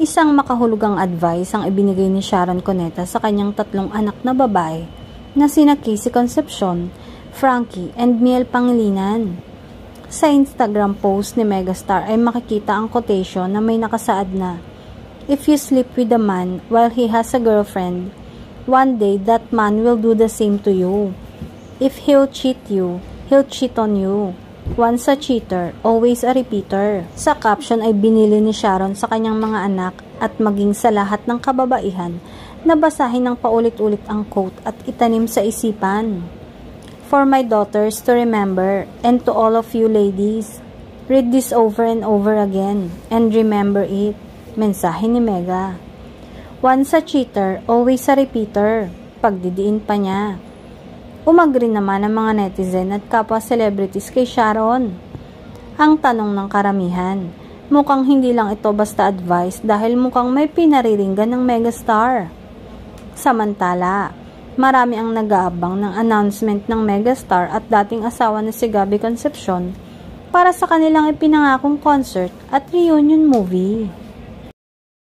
Isang makahulugang advice ang ibinigay ni Sharon Cuneta sa kanyang 3 anak na babae na sina Casey Concepcion, Frankie, and Miel Pangilinan. Sa Instagram post ni megastar ay makikita ang quotation na may nakasaad na, "If you sleep with a man while he has a girlfriend, one day that man will do the same to you. If he'll cheat you, he'll cheat on you. Once a cheater, always a repeater." Sa caption ay binili ni Sharon sa kanyang mga anak at maging sa lahat ng kababaihan na basahin ng paulit-ulit ang quote at itanim sa isipan. "For my daughters to remember, and to all of you ladies, read this over and over again and remember it." Mensahe ni Mega. Once a cheater, always a repeater. Pagdidiin pa niya. Umagri naman ang mga netizen at kapwa celebrities kay Sharon. Ang tanong ng karamihan, mukhang hindi lang ito basta advice dahil mukhang may pinariringgan ng megastar. Samantala, marami ang nag-aabang ng announcement ng megastar at dating asawa na si Gabby Concepcion para sa kanilang ipinangakong concert at reunion movie.